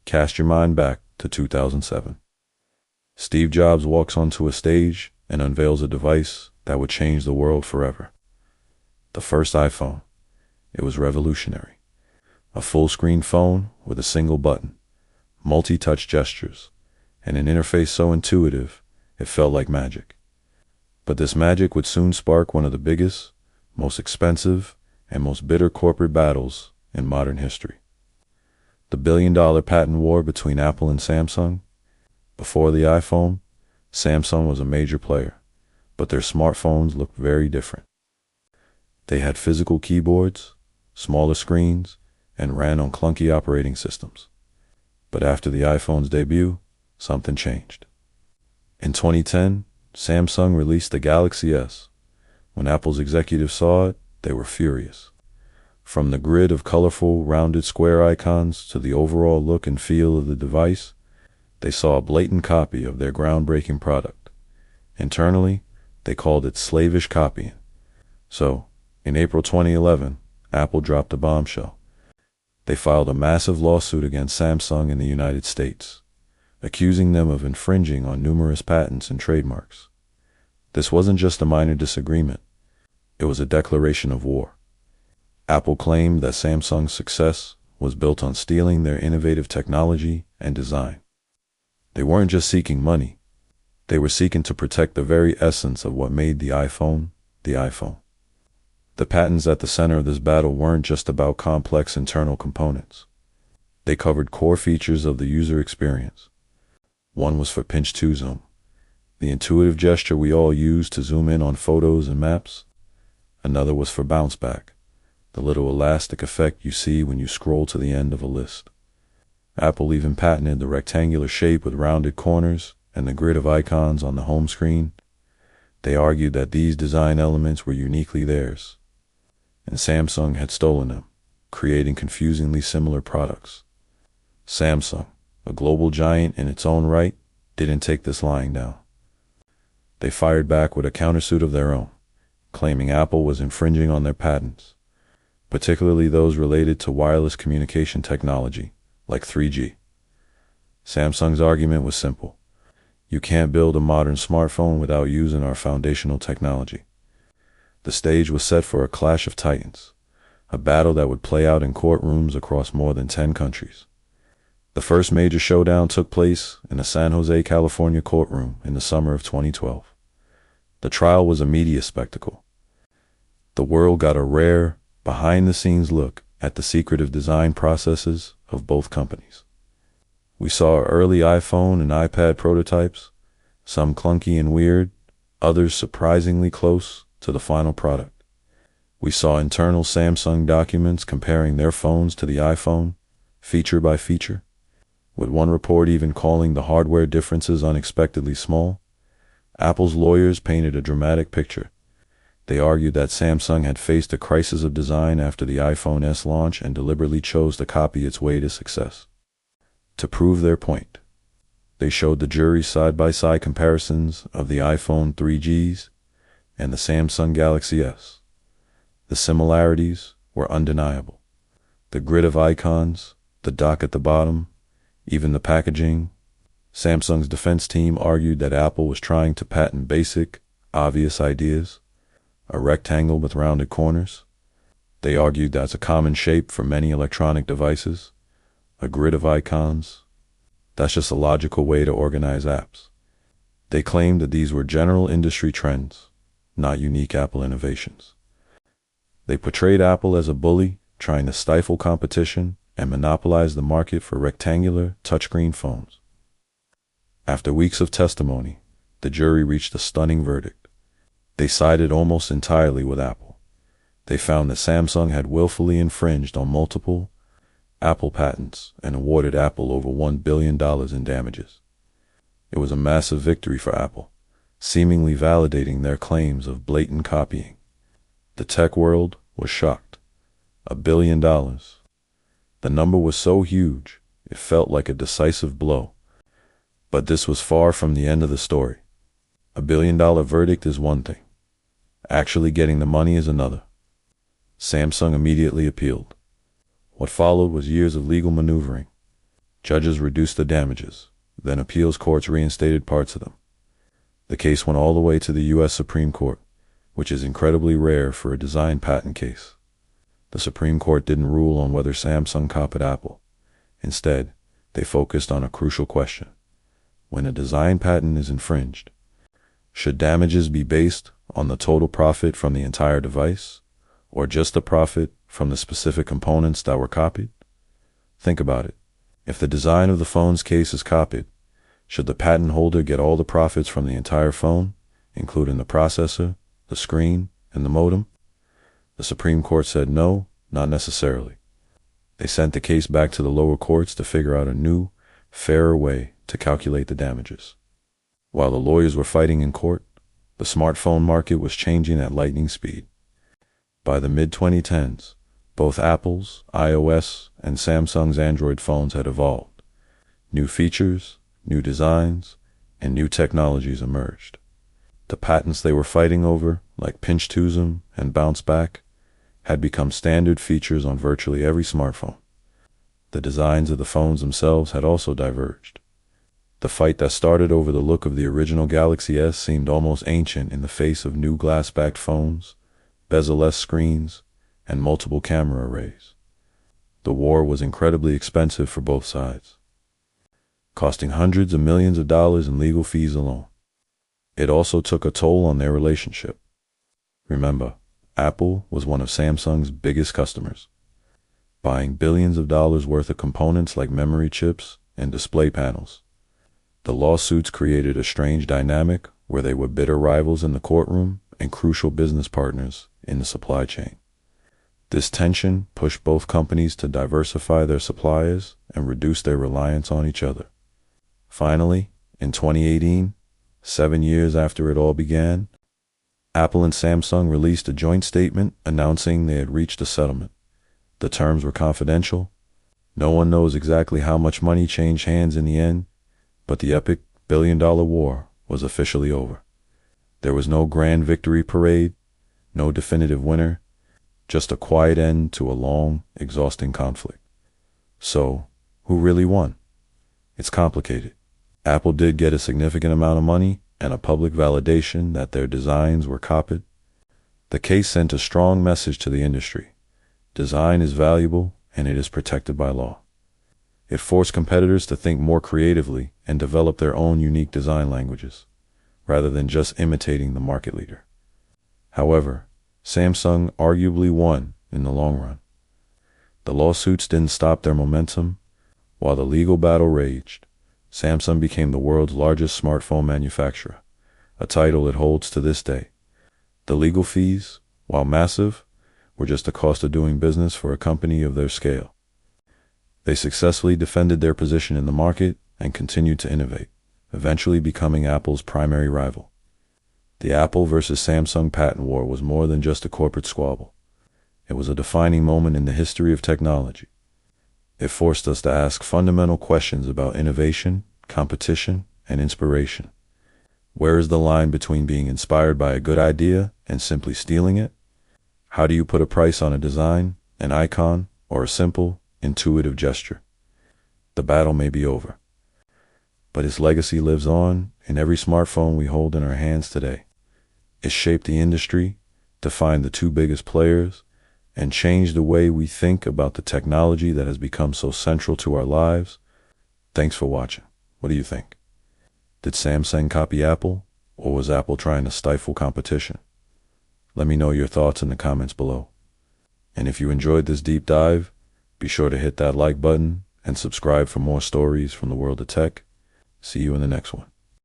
Cast your mind back to 2007. Steve Jobs walks onto a stage and unveils a device that would change the world forever. The first iPhone. It was revolutionary. A full-screen phone with a single button, multi-touch gestures, and an interface so intuitive it felt like magic. But this magic would soon spark one of the biggest, most expensive, and most bitter corporate battles in modern history. The billion-dollar patent war between Apple and Samsung. Before the iPhone, Samsung was a major player, but their smartphones looked very different. They had physical keyboards, smaller screens, and ran on clunky operating systems. But after the iPhone's debut, something changed. In 2010, Samsung released the Galaxy S. When Apple's executives saw it, they were furious. From the grid of colorful, rounded square icons to the overall look and feel of the device, they saw a blatant copy of their groundbreaking product. Internally, they called it slavish copying. So, in April 2011, Apple dropped a bombshell. They filed a massive lawsuit against Samsung in the United States, accusing them of infringing on numerous patents and trademarks. This wasn't just a minor disagreement. It was a declaration of war. Apple claimed that Samsung's success was built on stealing their innovative technology and design. They weren't just seeking money. They were seeking to protect the very essence of what made the iPhone the iPhone. The patents at the center of this battle weren't just about complex internal components. They covered core features of the user experience. One was for pinch-to zoom, the intuitive gesture we all use to zoom in on photos and maps. Another was for bounce back, the little elastic effect you see when you scroll to the end of a list. Apple even patented the rectangular shape with rounded corners and the grid of icons on the home screen. They argued that these design elements were uniquely theirs, and Samsung had stolen them, creating confusingly similar products. Samsung, a global giant in its own right, didn't take this lying down. They fired back with a countersuit of their own, claiming Apple was infringing on their patents, particularly those related to wireless communication technology, like 3G. Samsung's argument was simple. You can't build a modern smartphone without using our foundational technology. The stage was set for a clash of titans, a battle that would play out in courtrooms across more than 10 countries. The first major showdown took place in a San Jose, California courtroom in the summer of 2012. The trial was a media spectacle. The world got a rare, behind-the-scenes look at the secretive design processes of both companies. We saw early iPhone and iPad prototypes, some clunky and weird, others surprisingly close to the final product. We saw internal Samsung documents comparing their phones to the iPhone, feature by feature, with one report even calling the hardware differences unexpectedly small. Apple's lawyers painted a dramatic picture. They argued that Samsung had faced a crisis of design after the iPhone S launch and deliberately chose to copy its way to success. To prove their point, they showed the jury side-by-side comparisons of the iPhone 3Gs and the Samsung Galaxy S. The similarities were undeniable. The grid of icons, the dock at the bottom, even the packaging. Samsung's defense team argued that Apple was trying to patent basic, obvious ideas, a rectangle with rounded corners. They argued that's a common shape for many electronic devices, a grid of icons. That's just a logical way to organize apps. They claimed that these were general industry trends, not unique Apple innovations. They portrayed Apple as a bully trying to stifle competition and monopolize the market for rectangular touchscreen phones. After weeks of testimony, the jury reached a stunning verdict. They sided almost entirely with Apple. They found that Samsung had willfully infringed on multiple Apple patents and awarded Apple over $1 billion in damages. It was a massive victory for Apple, seemingly validating their claims of blatant copying. The tech world was shocked. $1 billion. The number was so huge, it felt like a decisive blow. But this was far from the end of the story. $1 billion verdict is one thing. Actually getting the money is another. Samsung immediately appealed. What followed was years of legal maneuvering. Judges reduced the damages, then appeals courts reinstated parts of them. The case went all the way to the U.S. Supreme Court, which is incredibly rare for a design patent case. The Supreme Court didn't rule on whether Samsung copied Apple. Instead, they focused on a crucial question. When a design patent is infringed, should damages be based on the total profit from the entire device, or just the profit from the specific components that were copied? Think about it. If the design of the phone's case is copied, should the patent holder get all the profits from the entire phone, including the processor, the screen, and the modem? The Supreme Court said no, not necessarily. They sent the case back to the lower courts to figure out a new, fairer way to calculate the damages. While the lawyers were fighting in court, the smartphone market was changing at lightning speed. By the mid-2010s, both Apple's iOS and Samsung's Android phones had evolved. New features, new designs, and new technologies emerged. The patents they were fighting over, like pinch-to-zoom and bounce back, had become standard features on virtually every smartphone. The designs of the phones themselves had also diverged. The fight that started over the look of the original Galaxy S seemed almost ancient in the face of new glass-backed phones, bezel-less screens, and multiple camera arrays. The war was incredibly expensive for both sides, costing hundreds of millions of dollars in legal fees alone. It also took a toll on their relationship. Remember, Apple was one of Samsung's biggest customers, buying billions of dollars worth of components like memory chips and display panels. The lawsuits created a strange dynamic where they were bitter rivals in the courtroom and crucial business partners in the supply chain. This tension pushed both companies to diversify their suppliers and reduce their reliance on each other. Finally, in 2018, 7 years after it all began, Apple and Samsung released a joint statement announcing they had reached a settlement. The terms were confidential. No one knows exactly how much money changed hands in the end, but the epic billion-dollar war was officially over. There was no grand victory parade, no definitive winner, just a quiet end to a long, exhausting conflict. So, who really won? It's complicated. Apple did get a significant amount of money and a public validation that their designs were copied. The case sent a strong message to the industry. Design is valuable and it is protected by law. It forced competitors to think more creatively and develop their own unique design languages, rather than just imitating the market leader. However, Samsung arguably won in the long run. The lawsuits didn't stop their momentum. While the legal battle raged, Samsung became the world's largest smartphone manufacturer, a title it holds to this day. The legal fees, while massive, were just the cost of doing business for a company of their scale. They successfully defended their position in the market and continued to innovate, eventually becoming Apple's primary rival. The Apple versus Samsung patent war was more than just a corporate squabble. It was a defining moment in the history of technology. It forced us to ask fundamental questions about innovation, competition, and inspiration. Where is the line between being inspired by a good idea and simply stealing it? How do you put a price on a design, an icon, or a simple, intuitive gesture? The battle may be over, but its legacy lives on in every smartphone we hold in our hands today. It shaped the industry, defined the two biggest players, and changed the way we think about the technology that has become so central to our lives. Thanks for watching. What do you think? Did Samsung copy Apple, or was Apple trying to stifle competition? Let me know your thoughts in the comments below. And if you enjoyed this deep dive, be sure to hit that like button and subscribe for more stories from the world of tech. See you in the next one.